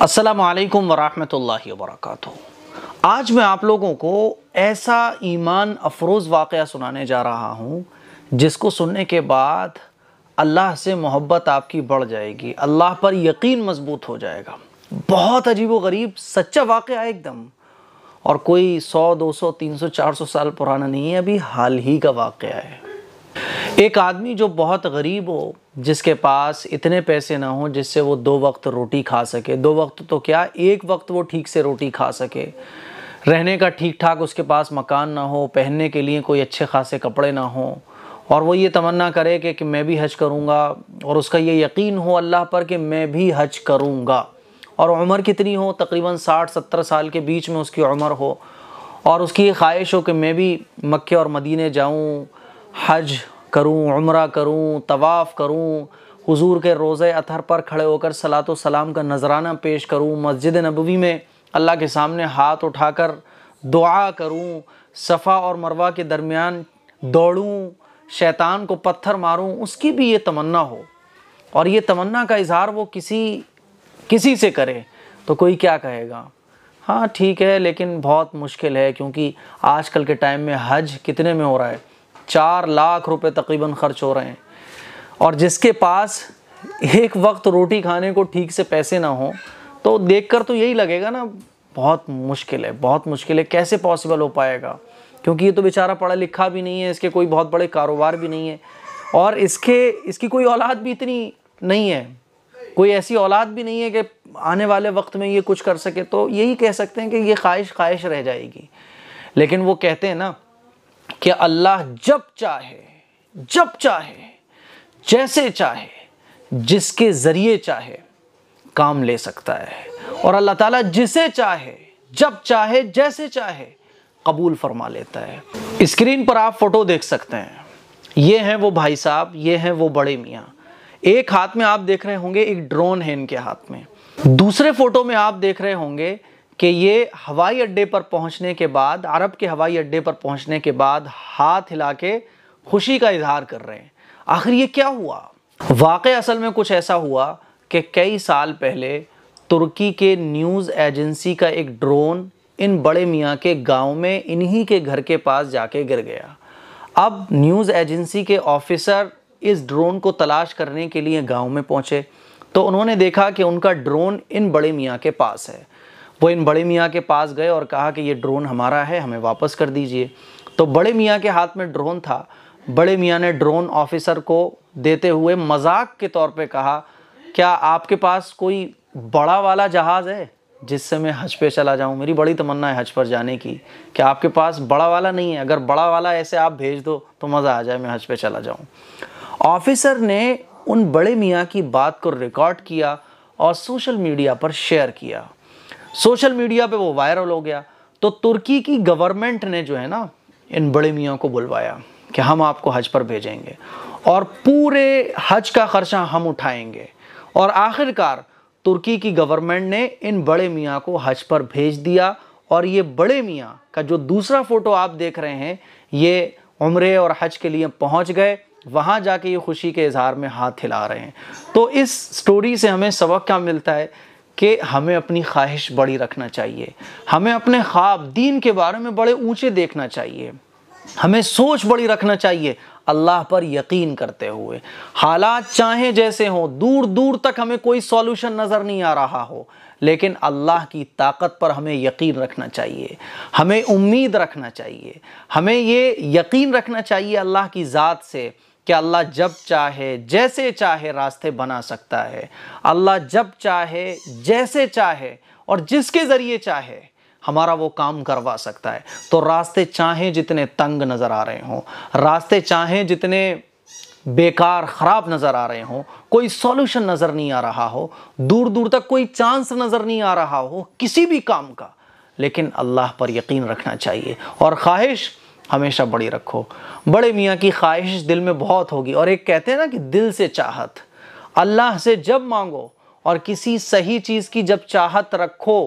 السلام علیکم ورحمۃ اللہ وبرکاتہ۔ آج میں آپ لوگوں کو ایسا ایمان افروز واقعہ سنانے جا رہا ہوں جس کو سننے کے بعد اللہ سے محبت آپ کی بڑھ جائے گی، اللہ پر یقین مضبوط ہو جائے گا۔ بہت عجیب و غریب سچا واقعہ ایک دم، اور کوئی 100 200 300 400 سال پرانا نہیں ہے، ابھی حال ہی کا واقعہ ہے۔ ایک آدمی جو بہت غریب ہو، جس کے پاس اتنے پیسے نہ ہوں جس سے وہ 2 وقت روٹی کھا سکے، 2 وقت تو کیا 1 وقت وہ ٹھیک سے روٹی کھا سکے، رہنے کا ٹھیک ٹھاک اس کے پاس مکان نہ ہو، پہننے کے لیے کوئی اچھے خاصے کپڑے نہ ہوں، اور وہ یہ تمنا کرے کہ میں بھی حج کروں گا، اور اس کا یہ یقین ہو اللہ پر کہ میں بھی حج کروں گا، اور عمر کتنی ہو، تقریباً 60 70 سال کے بیچ میں اس کی عمر ہو، اور اس کی یہ خواہش ہو کہ میں بھی مکے اور مدینے جاؤں، حج کروں، عمرہ کروں، طواف کروں، حضور کے روضہ اطہر پر کھڑے ہو کر صلاۃ و سلام کا نذرانہ پیش کروں، مسجد نبوی میں اللہ کے سامنے ہاتھ اٹھا کر دعا کروں، صفا اور مروہ کے درمیان دوڑوں، شیطان کو پتھر ماروں، اس کی بھی یہ تمنا ہو، اور یہ تمنا کا اظہار وہ کسی سے کرے تو کوئی کیا کہے گا؟ ہاں ٹھیک ہے، لیکن بہت مشکل ہے، کیونکہ آج کل کے ٹائم میں حج کتنے میں ہو رہا ہے؟ 4 لاکھ روپے تقریباً خرچ ہو رہے ہیں، اور جس کے پاس 1 وقت روٹی کھانے کو ٹھیک سے پیسے نہ ہوں تو دیکھ کر تو یہی لگے گا نا، بہت مشکل ہے، بہت مشکل ہے، کیسے پاسبل ہو پائے گا؟ کیونکہ یہ تو بیچارہ پڑھا لکھا بھی نہیں ہے، اس کے کوئی بہت بڑے کاروبار بھی نہیں ہے، اور اس کی کوئی اولاد بھی اتنی نہیں ہے، کوئی ایسی اولاد بھی نہیں ہے کہ آنے والے وقت میں یہ کچھ کر سکے، تو یہی کہہ سکتے ہیں کہ یہ خواہش رہ جائے گی۔ لیکن وہ کہتے ہیں نا کہ اللہ جب چاہے جیسے چاہے جس کے ذریعے چاہے کام لے سکتا ہے، اور اللہ تعالیٰ جسے چاہے جب چاہے جیسے چاہے قبول فرما لیتا ہے۔ اسکرین پر آپ فوٹو دیکھ سکتے ہیں، یہ ہیں وہ بھائی صاحب، یہ ہیں وہ بڑے میاں۔ ایک ہاتھ میں آپ دیکھ رہے ہوں گے ایک ڈرون ہے ان کے ہاتھ میں، دوسرے فوٹو میں آپ دیکھ رہے ہوں گے کہ یہ ہوائی اڈے پر پہنچنے کے بعد، عرب کے ہوائی اڈے پر پہنچنے کے بعد ہاتھ ہلا کے خوشی کا اظہار کر رہے ہیں۔ آخر یہ کیا ہوا؟ واقعہ اصل میں کچھ ایسا ہوا کہ کئی سال پہلے ترکی کے نیوز ایجنسی کا ایک ڈرون ان بڑے میاں کے گاؤں میں انہی کے گھر کے پاس جا کے گر گیا۔ اب نیوز ایجنسی کے آفیسر اس ڈرون کو تلاش کرنے کے لیے گاؤں میں پہنچے تو انہوں نے دیکھا کہ ان کا ڈرون ان بڑے میاں کے پاس ہے۔ وہ ان بڑے میاں کے پاس گئے اور کہا کہ یہ ڈرون ہمارا ہے، ہمیں واپس کر دیجئے۔ تو بڑے میاں کے ہاتھ میں ڈرون تھا، بڑے میاں نے ڈرون آفیسر کو دیتے ہوئے مذاق کے طور پہ کہا، کیا آپ کے پاس کوئی بڑا والا جہاز ہے جس سے میں حج پہ چلا جاؤں؟ میری بڑی تمنا ہے حج پر جانے کی، کہ آپ کے پاس بڑا والا نہیں ہے؟ اگر بڑا والا ایسے آپ بھیج دو تو مزہ آ جائے، میں حج پہ چلا جاؤں۔ آفیسر نے ان بڑے میاں کی بات کو ریکارڈ کیا اور سوشل میڈیا پر شیئر کیا۔ سوشل میڈیا پہ وہ وائرل ہو گیا، تو ترکی کی گورنمنٹ نے جو ہے نا ان بڑے میاں کو بلوایا کہ ہم آپ کو حج پر بھیجیں گے اور پورے حج کا خرچہ ہم اٹھائیں گے، اور آخرکار ترکی کی گورنمنٹ نے ان بڑے میاں کو حج پر بھیج دیا، اور یہ بڑے میاں کا جو دوسرا فوٹو آپ دیکھ رہے ہیں یہ عمرے اور حج کے لیے پہنچ گئے، وہاں جا کے یہ خوشی کے اظہار میں ہاتھ ہلا رہے ہیں۔ تو اس سٹوری سے ہمیں سبق کیا ملتا ہے؟ کہ ہمیں اپنی خواہش بڑی رکھنا چاہیے، ہمیں اپنے خواب دین کے بارے میں بڑے اونچے دیکھنا چاہیے، ہمیں سوچ بڑی رکھنا چاہیے اللہ پر یقین کرتے ہوئے، حالات چاہیں جیسے ہوں، دور دور تک ہمیں کوئی سولوشن نظر نہیں آ رہا ہو، لیکن اللہ کی طاقت پر ہمیں یقین رکھنا چاہیے، ہمیں امید رکھنا چاہیے، ہمیں یہ یقین رکھنا چاہیے اللہ کی ذات سے کہ اللہ جب چاہے جیسے چاہے راستے بنا سکتا ہے، اللہ جب چاہے جیسے چاہے اور جس کے ذریعے چاہے ہمارا وہ کام کروا سکتا ہے۔ تو راستے چاہیں جتنے تنگ نظر آ رہے ہوں، راستے چاہیں جتنے بیکار خراب نظر آ رہے ہوں، کوئی سولوشن نظر نہیں آ رہا ہو، دور دور تک کوئی چانس نظر نہیں آ رہا ہو کسی بھی کام کا، لیکن اللہ پر یقین رکھنا چاہیے، اور خواہش ہمیشہ بڑی رکھو۔ بڑے میاں کی خواہش دل میں بہت ہوگی، اور ایک کہتے ہیں نا کہ دل سے چاہت، اللہ سے جب مانگو اور کسی صحیح چیز کی جب چاہت رکھو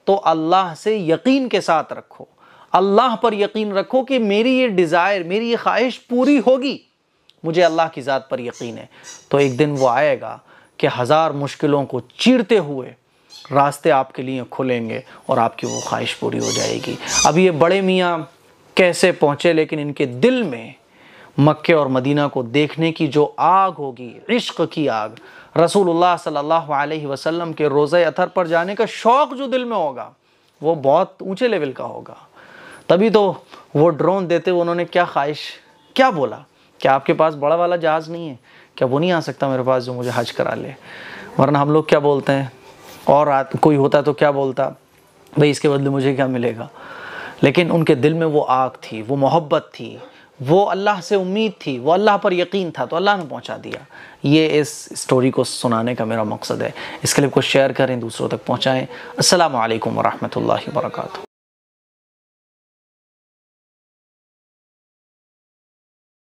تو اللہ سے یقین کے ساتھ رکھو، اللہ پر یقین رکھو کہ میری یہ ڈیزائر، میری یہ خواہش پوری ہوگی، مجھے اللہ کی ذات پر یقین ہے۔ تو ایک دن وہ آئے گا کہ 1000 مشکلوں کو چیرتے ہوئے راستے آپ کے لیے کھلیں گے اور آپ کی وہ خواہش پوری ہو جائے گی۔ اب یہ بڑے میاں کیسے پہنچے، لیکن ان کے دل میں مکے اور مدینہ کو دیکھنے کی جو آگ ہوگی، عشق کی آگ، رسول اللہ صلی اللہ علیہ وسلم کے روضہ اطہر پر جانے کا شوق جو دل میں ہوگا وہ بہت اونچے لیول کا ہوگا۔ تبھی تو وہ ڈرون دیتے ہوئے انہوں نے کیا خواہش، کیا بولا کہ آپ کے پاس بڑا والا جہاز نہیں ہے کیا، وہ نہیں آ سکتا میرے پاس جو مجھے حج کرا لے؟ ورنہ ہم لوگ کیا بولتے ہیں، اور کوئی ہوتا تو کیا بولتا، بھئی اس کے بدلے مجھے کیا ملے گا؟ لیکن ان کے دل میں وہ آگ تھی، وہ محبت تھی، وہ اللہ سے امید تھی، وہ اللہ پر یقین تھا، تو اللہ نے پہنچا دیا۔ یہ اس سٹوری کو سنانے کا میرا مقصد ہے۔ اس کلپ کو شیئر کریں، دوسروں تک پہنچائیں۔ السلام علیکم ورحمۃ اللہ وبرکاتہ۔